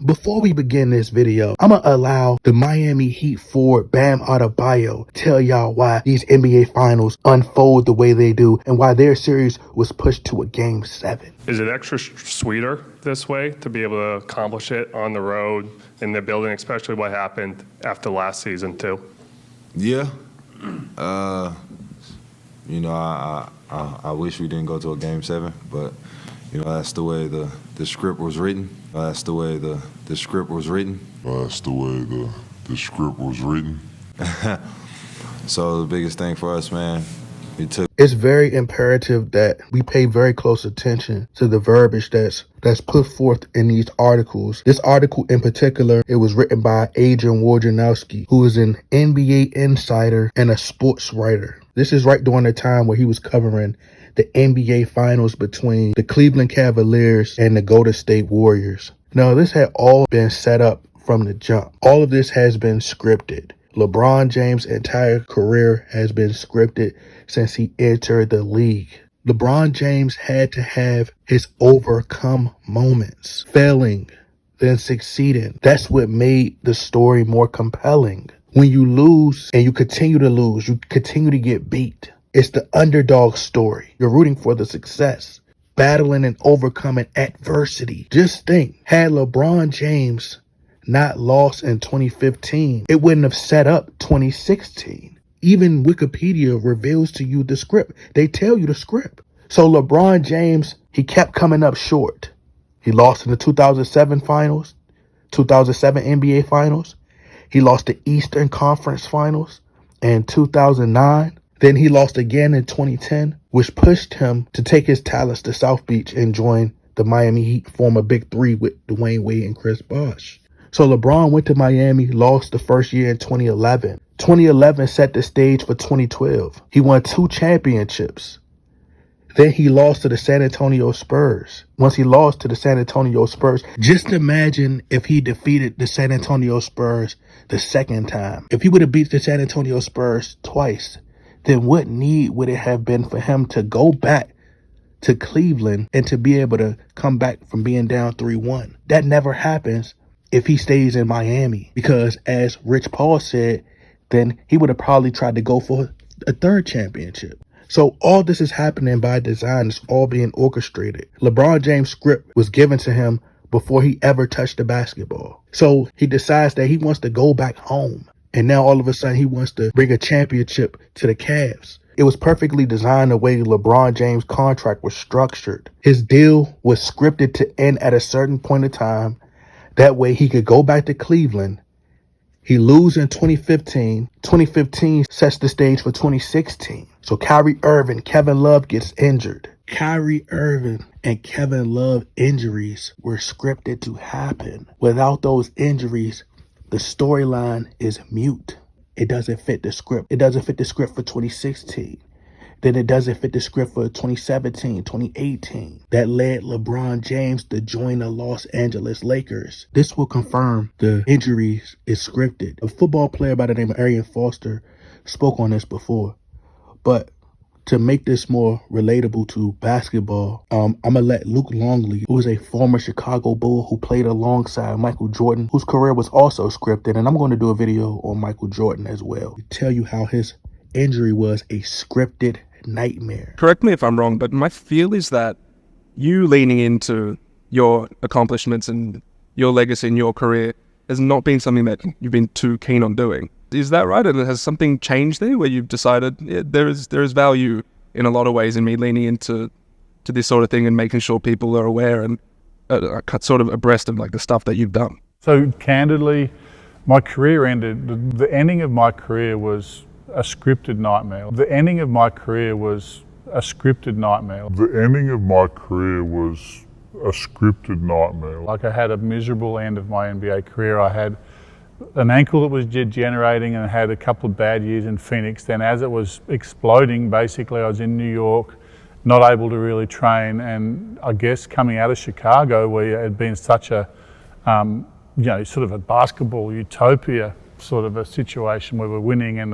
Before we begin this video, I'm gonna allow the Miami Heat forward Bam Adebayo tell y'all why these NBA Finals unfold the way they do and why their series was pushed to a Game 7. Is it extra sweeter this way to be able to accomplish it on the road in the building, especially what happened after last season too? Yeah. I wish we didn't go to a Game 7, but that's the way the script was written. That's the way the script was written. That's the way the script was written. So the biggest thing for us, man, It's very imperative that we pay very close attention to the verbiage that's put forth in these articles. This article in particular, it was written by Adrian Wojnarowski, who is an NBA insider and a sports writer. This is right during the time where he was covering the NBA Finals between the Cleveland Cavaliers and the Golden State Warriors. Now, this had all been set up from the jump. All of this has been scripted. LeBron James' entire career has been scripted since he entered the league. LeBron James had to have his overcome moments, failing, then succeeding. That's what made the story more compelling. When you lose and you continue to lose, you continue to get beat. It's the underdog story. You're rooting for the success, battling and overcoming adversity. Just think, had LeBron James not lost in 2015, it wouldn't have set up 2016. Even Wikipedia reveals to you the script. They tell you the script. So LeBron James, he kept coming up short. He lost in the 2007 finals, 2007 NBA finals. He lost the Eastern Conference finals in 2009. Then he lost again in 2010, which pushed him to take his talents to South Beach and join the Miami Heat, form a big three with Dwayne Wade and Chris Bosh. So LeBron went to Miami, lost the first year in 2011. 2011 set the stage for 2012. He won 2 championships. Then he lost to the San Antonio Spurs. Once he lost to the San Antonio Spurs, just imagine if he defeated the San Antonio Spurs the second time. If he would have beat the San Antonio Spurs twice, then what need would it have been for him to go back to Cleveland and to be able to come back from being down 3-1? That never happens if he stays in Miami, because as Rich Paul said, then he would have probably tried to go for a 3rd championship. So all this is happening by design. It's all being orchestrated. LeBron James' script was given to him before he ever touched the basketball. So he decides that he wants to go back home. And now all of a sudden he wants to bring a championship to the Cavs. It was perfectly designed the way LeBron James' contract was structured. His deal was scripted to end at a certain point in time. That way he could go back to Cleveland. He loses in 2015. 2015 sets the stage for 2016. So Kyrie Irving, Kevin Love gets injured. Kyrie Irving and Kevin Love injuries were scripted to happen. Without those injuries, the storyline is mute. It doesn't fit the script. It doesn't fit the script for 2016. Then it doesn't fit the script for 2017, 2018. That led LeBron James to join the Los Angeles Lakers. This will confirm the injuries is scripted. A football player by the name of Arian Foster spoke on this before. But to make this more relatable to basketball, I'm going to let Luke Longley, who is a former Chicago Bull who played alongside Michael Jordan, whose career was also scripted. And I'm going to do a video on Michael Jordan as well to tell you how his injury was a scripted nightmare. Correct me if I'm wrong, but my feel is that you leaning into your accomplishments and your legacy in your career has not been something that you've been too keen on doing. Is that right? And has something changed there where you've decided there is value in a lot of ways in me leaning into this sort of thing and making sure people are aware and sort of abreast of like the stuff that you've done? So candidly, my career ended. The ending of my career was a scripted nightmare. The ending of my career was a scripted nightmare. The ending of my career was a scripted nightmare. Like, I had a miserable end of my NBA career. I had an ankle that was degenerating and had a couple of bad years in Phoenix. Then as it was exploding, basically I was in New York, not able to really train. And I guess coming out of Chicago, where it had been such a, sort of a basketball utopia sort of a situation where we're winning and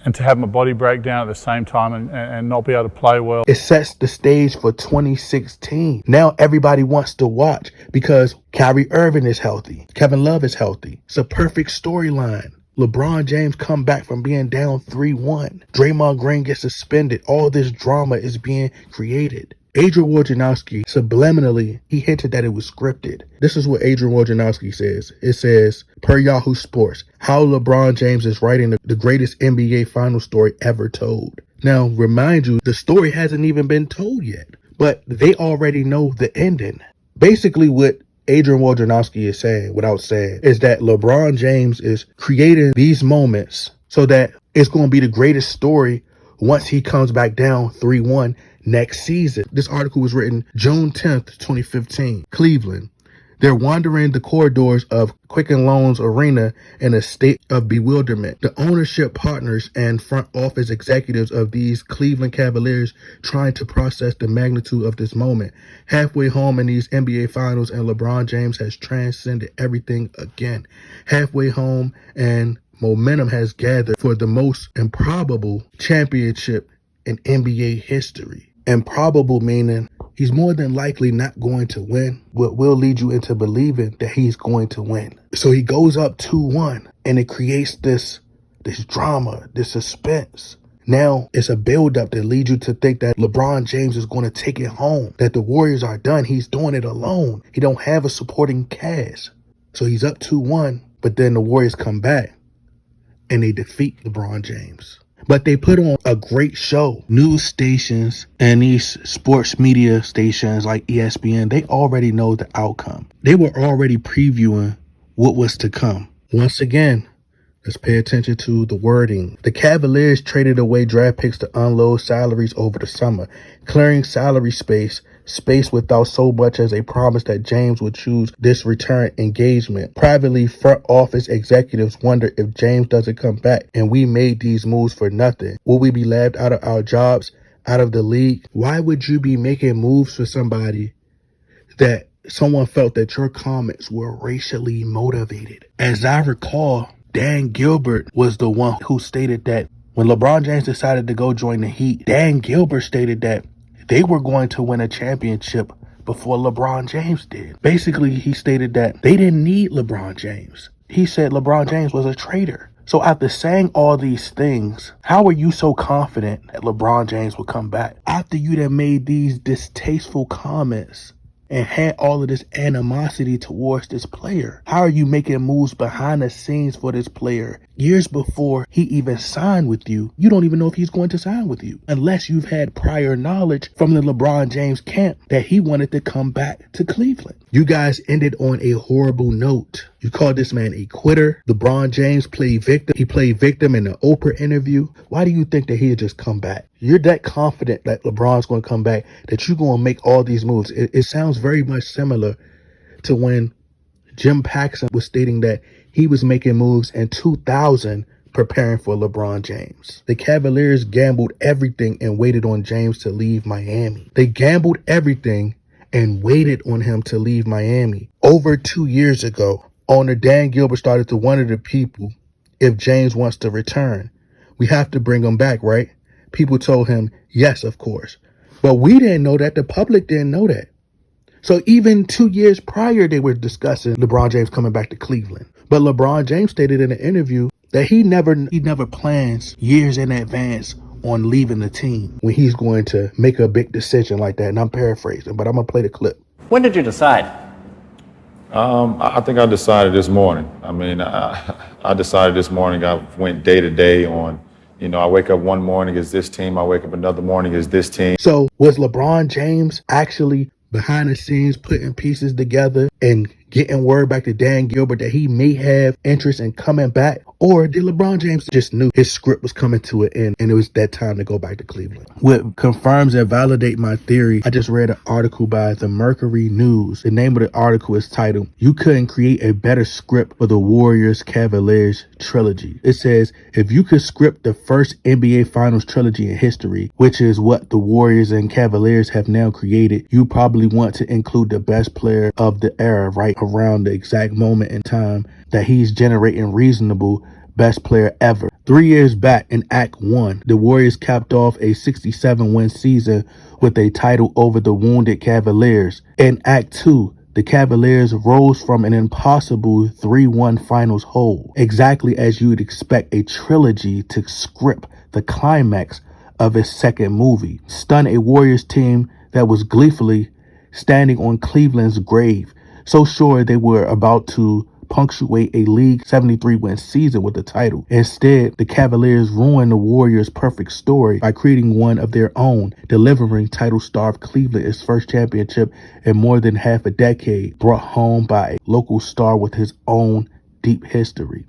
and to have my body break down at the same time and not be able to play well. It sets the stage for 2016. Now everybody wants to watch because Kyrie Irving is healthy. Kevin Love is healthy. It's a perfect storyline. LeBron James come back from being down 3-1. Draymond Green gets suspended. All this drama is being created. Adrian Wojnarowski, subliminally, he hinted that it was scripted. This is what Adrian Wojnarowski says. It says, per Yahoo Sports, how LeBron James is writing the greatest NBA final story ever told. Now, remind you, the story hasn't even been told yet, but they already know the ending. Basically, what Adrian Wojnarowski is saying, without saying, is that LeBron James is creating these moments so that it's going to be the greatest story once he comes back down 3-1 next season. This article was written June 10th, 2015, Cleveland. They're wandering the corridors of Quicken Loans Arena in a state of bewilderment. The ownership partners and front office executives of these Cleveland Cavaliers trying to process the magnitude of this moment. Halfway home in these NBA finals, and LeBron James has transcended everything again. Halfway home, and momentum has gathered for the most improbable championship in NBA history. Improbable meaning he's more than likely not going to win, what will lead you into believing that he's going to win. So he goes up 2-1, and it creates this drama, this suspense. Now it's a buildup that leads you to think that LeBron James is going to take it home, that the Warriors are done. He's doing it alone. He don't have a supporting cast. So he's up 2-1, but then the Warriors come back and they defeat LeBron James. But they put on a great show. News stations and these sports media stations like ESPN, they already know the outcome. They were already previewing what was to come. Once again, let's pay attention to the wording. The Cavaliers traded away draft picks to unload salaries over the summer, clearing salary space without so much as a promise that James would choose this return engagement. Privately, front office executives wonder if James doesn't come back and we made these moves for nothing. Will we be laughed out of our jobs, out of the league? Why would you be making moves for somebody that someone felt that your comments were racially motivated? As I recall, Dan Gilbert was the one who stated that when LeBron James decided to go join the Heat, Dan Gilbert stated that they were going to win a championship before LeBron James did. Basically, he stated that they didn't need LeBron James. He said LeBron James was a traitor. So after saying all these things, how are you so confident that LeBron James would come back? After you done made these distasteful comments and had all of this animosity towards this player, how are you making moves behind the scenes for this player years before he even signed with you? You don't even know if he's going to sign with you unless you've had prior knowledge from the LeBron James camp that he wanted to come back to Cleveland. You guys ended on a horrible note. You called this man a quitter. LeBron James played victim. He played victim in the Oprah interview. Why do you think that he'll just come back? You're that confident that LeBron's going to come back that you're going to make all these moves. It sounds very much similar to when Jim Paxson was stating that he was making moves in 2000 preparing for LeBron James. The Cavaliers gambled everything and waited on James to leave Miami. They gambled everything and waited on him to leave Miami. Over 2 years ago, owner Dan Gilbert started to wonder to people if James wants to return. We have to bring him back, right? People told him, yes, of course. But we didn't know that. The public didn't know that. So even 2 years prior, they were discussing LeBron James coming back to Cleveland. But LeBron James stated in an interview that he never plans years in advance on leaving the team when he's going to make a big decision like that. And I'm paraphrasing, but I'm going to play the clip. When did you decide? I think I decided this morning. I decided this morning. I went day to day on, I wake up one morning as this team. I wake up another morning as this team. So was LeBron James actually behind the scenes putting pieces together and getting word back to Dan Gilbert that he may have interest in coming back? Or did LeBron James just knew his script was coming to an end and it was that time to go back to Cleveland? What confirms and validates my theory, I just read an article by the Mercury News. The name of the article is titled, "You Couldn't Create a Better Script for the Warriors Cavaliers Trilogy." It says, if you could script the first NBA Finals trilogy in history, which is what the Warriors and Cavaliers have now created, you probably want to include the best player of the era right around the exact moment in time that he's generating reasonable best player ever. 3 years back in Act 1, the Warriors capped off a 67-win season with a title over the wounded Cavaliers. In Act 2, the Cavaliers rose from an impossible 3-1 finals hole, exactly as you would expect a trilogy to script the climax of its second movie. Stun a Warriors team that was gleefully standing on Cleveland's grave, so sure they were about to punctuate a league 73-win season with the title. Instead, the Cavaliers ruined the Warriors' perfect story by creating one of their own, delivering title-starved Cleveland its first championship in more than half a decade, brought home by a local star with his own deep history.